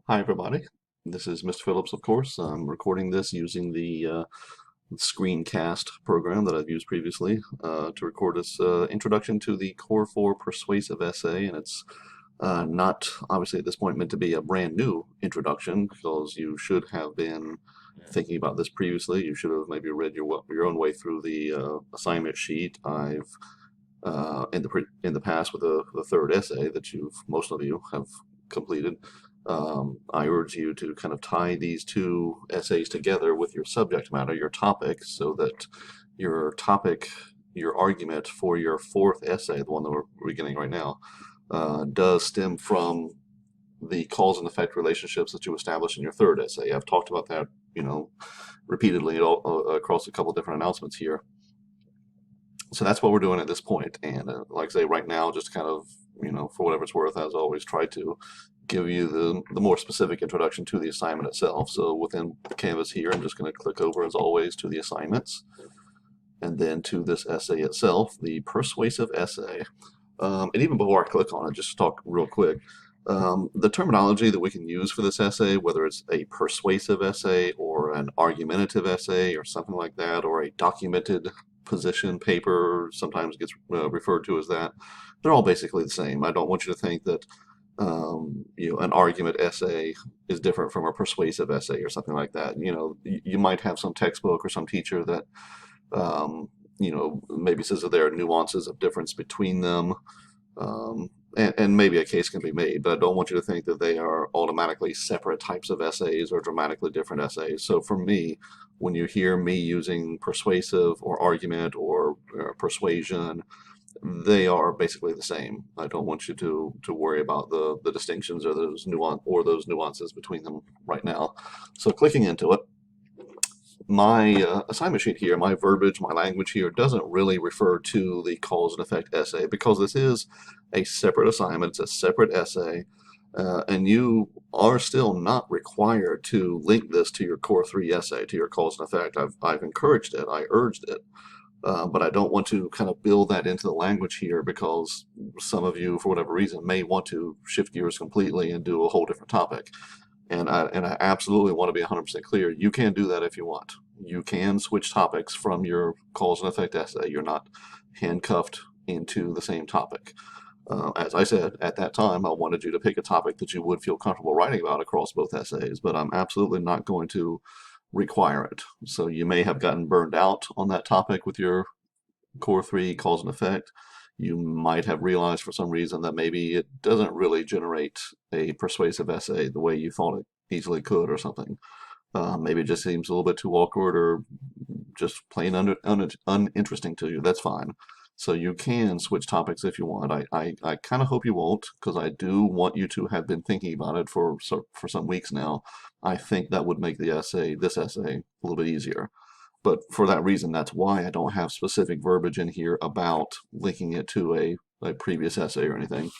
Hi, everybody. This is Mr. Phillips, of course. I'm recording this using the screencast program that I've used previously to record this introduction to the Core 4 Persuasive essay, and it's not obviously at this point meant to be a brand new introduction because you should have been thinking about this previously. You should have maybe read your own way through the assignment sheet. I've in the past with the third essay that most of you have completed. I urge you to kind of tie these two essays together with your subject matter, your topic, so that your topic, your argument for your fourth essay, the one that we're beginning right now, does stem from the cause and effect relationships that you establish in your third essay. I've talked about that, repeatedly across a couple of different announcements here. So that's what we're doing at this point. And like I say, right now, just kind of, for whatever it's worth, as always, try to give you the more specific introduction to the assignment itself. So within the Canvas here, I'm just going to click over, as always, to the assignments, and then to this essay itself, the persuasive essay. And even before I click on it, just talk real quick. The terminology that we can use for this essay, whether it's a persuasive essay or an argumentative essay or something like that, or a documented position paper, sometimes gets referred to as that, they're all basically the same. I don't want you to think that an argument essay is different from a persuasive essay or something like that. You might have some textbook or some teacher that maybe says that there are nuances of difference between them. And maybe a case can be made, but I don't want you to think that they are automatically separate types of essays or dramatically different essays. So for me, when you hear me using persuasive or argument or persuasion, they are basically the same. I don't want you to worry about the distinctions or those nuances between them right now. So clicking into it, my assignment sheet here, my verbiage, my language here doesn't really refer to the cause and effect essay because this is a separate assignment. It's a separate essay, and you are still not required to link this to your Core 3 essay, to your cause and effect. I've encouraged it. I urged it. But I don't want to kind of build that into the language here because some of you, for whatever reason, may want to shift gears completely and do a whole different topic. And I absolutely want to be 100% clear. You can do that if you want. You can switch topics from your cause and effect essay. You're not handcuffed into the same topic. As I said, at that time, I wanted you to pick a topic that you would feel comfortable writing about across both essays, but I'm absolutely not going to require it. So you may have gotten burned out on that topic with your Core 3 cause and effect. You might have realized for some reason that maybe it doesn't really generate a persuasive essay the way you thought it easily could or something. Maybe it just seems a little bit too awkward or just plain uninteresting to you. That's fine. So you can switch topics if you want. I kind of hope you won't because I do want you to have been thinking about it for some weeks now. I think that would make this essay, a little bit easier. But for that reason, that's why I don't have specific verbiage in here about linking it to a previous essay or anything.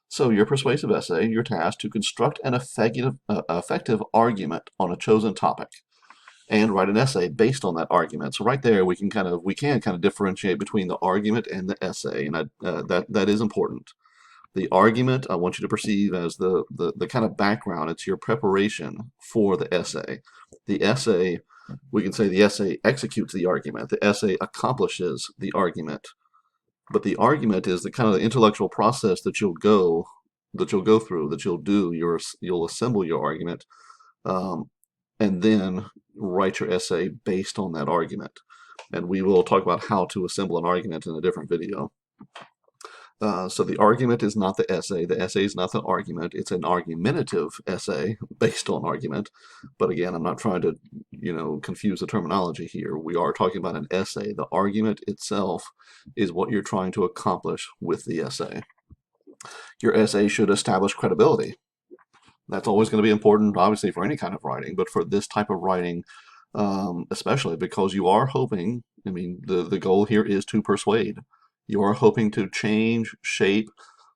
So your persuasive essay, you're tasked to construct an effective argument on a chosen topic and write an essay based on that argument. So right there, we can kind of differentiate between the argument and the essay, and that is important. The argument I want you to perceive as the kind of background. It's your preparation for the essay. The essay, we can say the essay executes the argument. The essay accomplishes the argument. But the argument is the kind of the intellectual process that you'll go through, that you'll do. You'll assemble your argument, and then write your essay based on that argument. And we will talk about how to assemble an argument in a different video. So the argument is not the essay. The essay is not the argument. It's an argumentative essay based on argument. But again, I'm not trying to, confuse the terminology here. We are talking about an essay. The argument itself is what you're trying to accomplish with the essay. Your essay should establish credibility. That's always going to be important, obviously, for any kind of writing, but for this type of writing, especially because you are hoping, the goal here is to persuade. You are hoping to change, shape,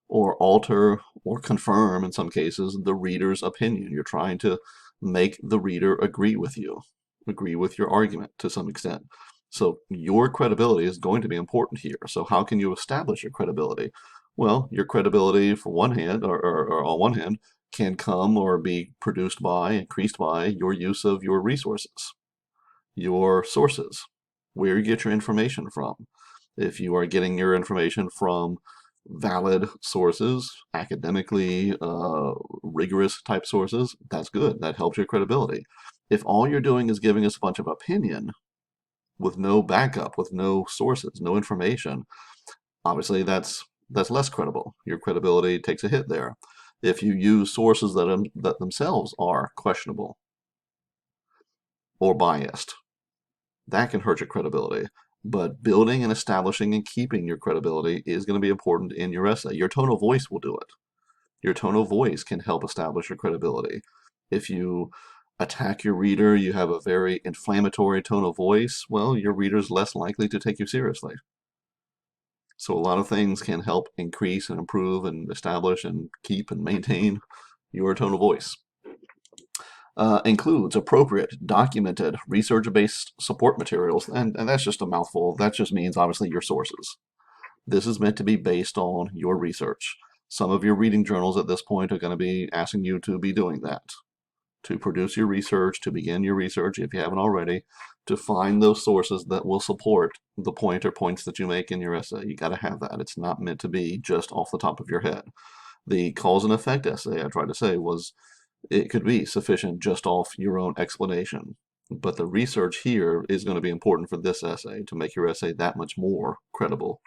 or alter, or confirm, in some cases, the reader's opinion. You're trying to make the reader agree with you, agree with your argument to some extent. So your credibility is going to be important here. So how can you establish your credibility? Well, your credibility, for one hand, or on one hand, can come or be produced by, increased by your use of your resources, your sources, where you get your information from. If you are getting your information from valid sources, academically rigorous type sources, that's good. That helps your credibility. If all you're doing is giving us a bunch of opinion with no backup, with no sources, no information, obviously that's less credible. Your credibility takes a hit there. If you use sources that themselves are questionable or biased, that can hurt your credibility. But building and establishing and keeping your credibility is going to be important in your essay. Your tone of voice will do it. Your tone of voice can help establish your credibility. If you attack your reader, you have a very inflammatory tone of voice, well, your reader's less likely to take you seriously. So a lot of things can help increase and improve and establish and keep and maintain your tone of voice. Includes appropriate, documented, research-based support materials, and that's just a mouthful. That just means, obviously, your sources. This is meant to be based on your research. Some of your reading journals at this point are going to be asking you to be doing that, to produce your research, to begin your research, if you haven't already, to find those sources that will support the point or points that you make in your essay. You got to have that. It's not meant to be just off the top of your head. The cause and effect essay I tried to say was it could be sufficient just off your own explanation. But the research here is going to be important for this essay to make your essay that much more credible.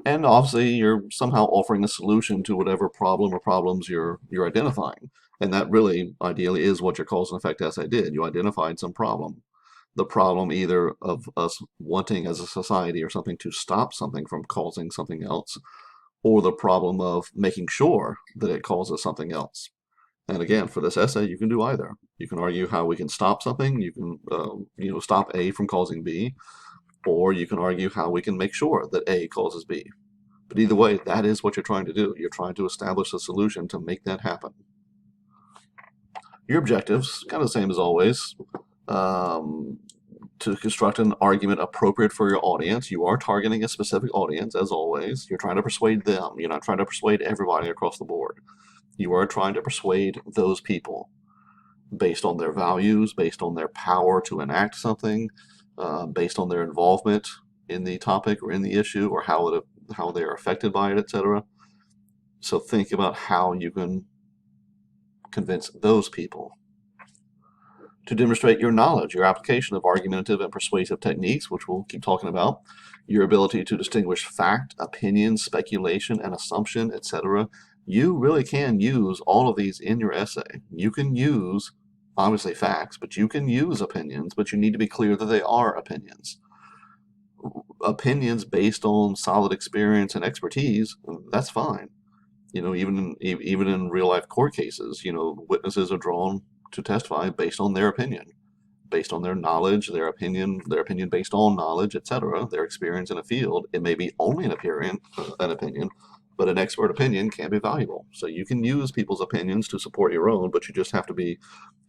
And obviously, you're somehow offering a solution to whatever problem or problems you're identifying. And that really, ideally, is what your cause and effect essay did. You identified some problem. The problem either of us wanting as a society or something to stop something from causing something else, or the problem of making sure that it causes something else. And again, for this essay, you can do either. You can argue how we can stop something. You can, stop A from causing B, or you can argue how we can make sure that A causes B. But either way, that is what you're trying to do. You're trying to establish a solution to make that happen. Your objectives, kind of the same as always. To construct an argument appropriate for your audience. You are targeting a specific audience, as always. You're trying to persuade them. You're not trying to persuade everybody across the board. You are trying to persuade those people based on their values, based on their power to enact something, based on their involvement in the topic or in the issue, or how they are affected by it, etc. So think about how you can convince those people. To demonstrate your knowledge, your application of argumentative and persuasive techniques, which we'll keep talking about, your ability to distinguish fact, opinion, speculation, and assumption, etc. You really can use all of these in your essay. You can use, obviously, facts, but you can use opinions, but you need to be clear that they are opinions. Opinions based on solid experience and expertise, that's fine. Even in real life court cases, witnesses are drawn to testify based on their opinion, based on their knowledge, their opinion based on knowledge, etc., their experience in a field. It may be only an opinion, but an expert opinion can be valuable. So you can use people's opinions to support your own, but you just have to be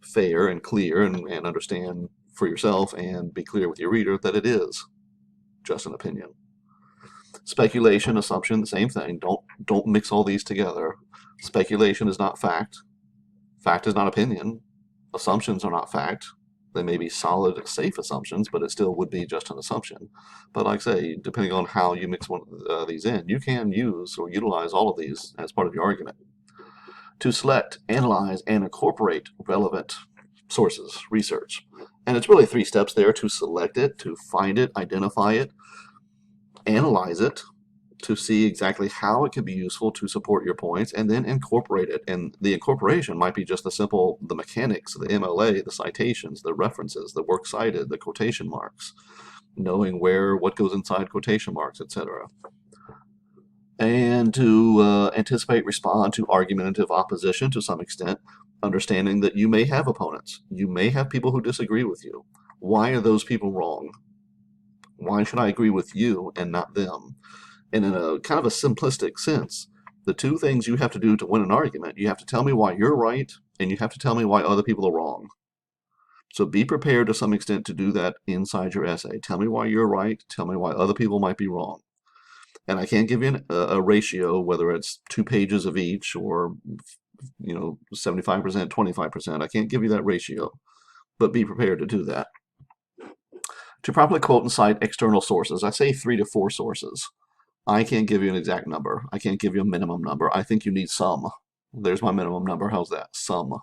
fair and clear and understand for yourself and be clear with your reader that it is just an opinion. Speculation, assumption, the same thing. Don't mix all these together. Speculation is not fact. Fact is not opinion. Assumptions are not fact. They may be solid, safe assumptions, but it still would be just an assumption. But like I say, depending on how you mix one of these in, you can use or utilize all of these as part of your argument. To select, analyze, and incorporate relevant sources, research. And it's really 3 steps there: to select it, to find it, identify it, analyze it, to see exactly how it can be useful to support your points, and then incorporate it. And the incorporation might be just the mechanics, the MLA, the citations, the references, the works cited, the quotation marks, knowing what goes inside quotation marks, etc. And to anticipate, respond to argumentative opposition to some extent, understanding that you may have opponents. You may have people who disagree with you. Why are those people wrong? Why should I agree with you and not them? And in a kind of a simplistic sense, the 2 things you have to do to win an argument, you have to tell me why you're right, and you have to tell me why other people are wrong. So be prepared to some extent to do that inside your essay. Tell me why you're right, tell me why other people might be wrong. And I can't give you a ratio, whether it's 2 pages of each or 75%, 25%. I can't give you that ratio, but be prepared to do that. To properly quote and cite external sources, I say 3 to 4 sources. I can't give you an exact number. I can't give you a minimum number. I think you need some. There's my minimum number. How's that? Some.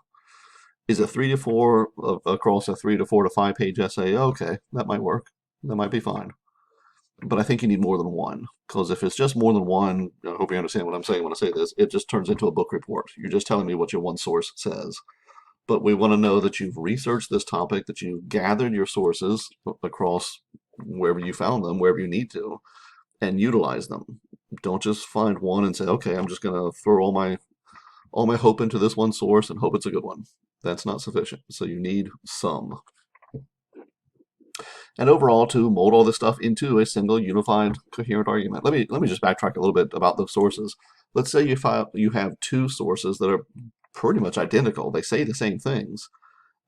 Is it 3 to 4 across a 3 to 4 to 5 page essay? Okay, that might work. That might be fine. But I think you need more than one, because if it's just more than one, I hope you understand what I'm saying when I say this, it just turns into a book report. You're just telling me what your one source says. But we want to know that you've researched this topic, that you've gathered your sources across wherever you found them, wherever you need to, and utilize them. Don't just find one and say, okay, I'm just going to throw all my hope into this one source and hope it's a good one. That's not sufficient. So you need some. And overall, to mold all this stuff into a single, unified, coherent argument. Let me just backtrack a little bit about those sources. Let's say you have two sources that are pretty much identical. They say the same things.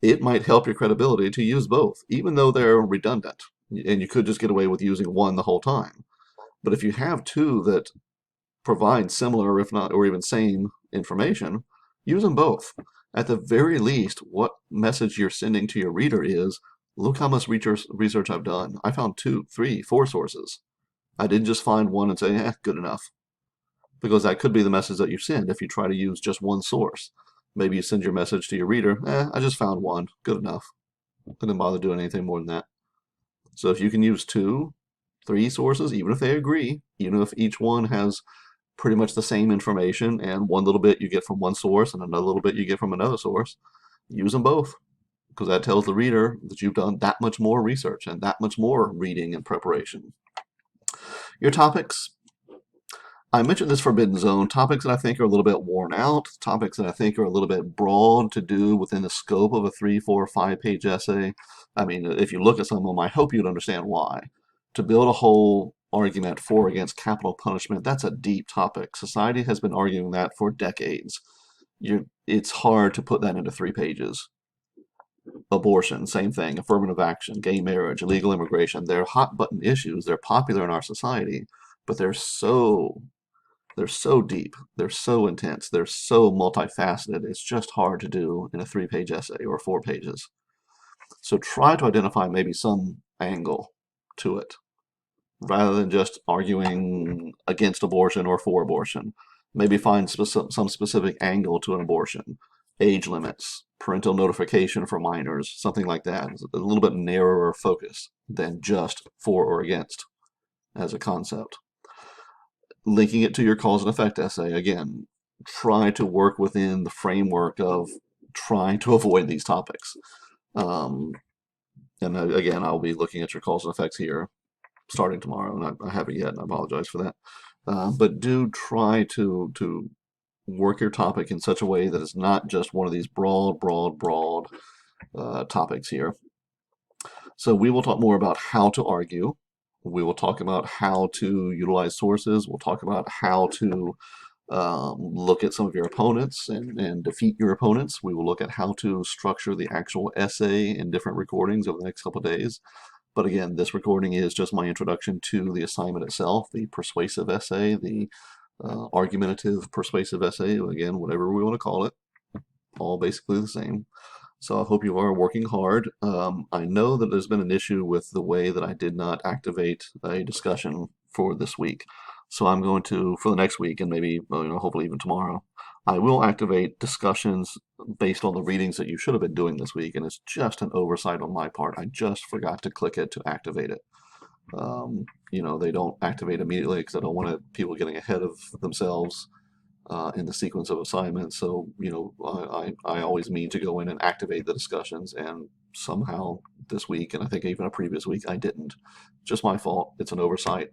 It might help your credibility to use both, even though they're redundant. And you could just get away with using one the whole time. But if you have two that provide similar, if not, or even same information, use them both. At the very least, what message you're sending to your reader is, look how much research I've done. I found 2, 3, 4 sources. I didn't just find one and say, good enough. Because that could be the message that you send if you try to use just one source. Maybe you send your message to your reader, I just found one, good enough. I didn't bother doing anything more than that. So if you can use 2, 3 sources, even if they agree, even if each one has pretty much the same information and one little bit you get from one source and another little bit you get from another source, use them both. Because that tells the reader that you've done that much more research and that much more reading and preparation. Your topics. I mentioned this forbidden zone, topics that I think are a little bit worn out, topics that I think are a little bit broad to do within the scope of a 3, 4, 5 page essay. I mean, if you look at some of them, I hope you'd understand why. To build a whole argument for or against capital punishment, that's a deep topic. Society has been arguing that for decades. It's hard to put that into 3 pages. Abortion, same thing, affirmative action, gay marriage, illegal immigration. They're hot button issues. They're popular in our society, but they're so deep. They're so intense. They're so multifaceted. It's just hard to do in a 3 page essay or 4 pages. So try to identify maybe some angle to it rather than just arguing against abortion or for abortion. Maybe find some specific angle to an abortion. Age limits, parental notification for minors, something like that. It's a little bit narrower focus than just for or against as a concept. Linking it to your cause and effect essay, again, try to work within the framework of trying to avoid these topics. And again, I'll be looking at your cause and effects here starting tomorrow, and I haven't yet, and I apologize for that. But do try to work your topic in such a way that it's not just one of these broad topics here. So we will talk more about how to argue. We will talk about how to utilize sources. We'll talk about how to look at some of your opponents and defeat your opponents. We will look at how to structure the actual essay in different recordings over the next couple of days. But again, this recording is just my introduction to the assignment itself, the persuasive essay, the argumentative persuasive essay, again, whatever we want to call it, all basically the same. So I hope you are working hard. I know that there's been an issue with the way that I did not activate a discussion for this week. So I'm going to, for the next week, and maybe hopefully even tomorrow, I will activate discussions based on the readings that you should have been doing this week, and it's just an oversight on my part. I just forgot to click it to activate it. They don't activate immediately because I don't want people getting ahead of themselves in the sequence of assignments. So, I always mean to go in and activate the discussions, and somehow this week, and I think even a previous week, I didn't. Just my fault. It's an oversight.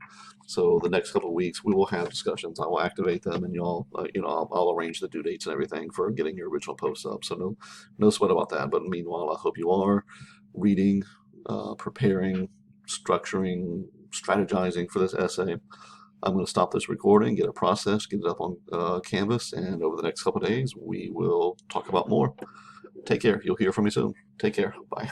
So the next couple of weeks, we will have discussions. I will activate them, and I'll arrange the due dates and everything for getting your original posts up. So no sweat about that. But meanwhile, I hope you are reading, preparing, structuring, strategizing for this essay. I'm going to stop this recording, get it processed, get it up on Canvas, and over the next couple of days, we will talk about more. Take care. You'll hear from me soon. Take care. Bye.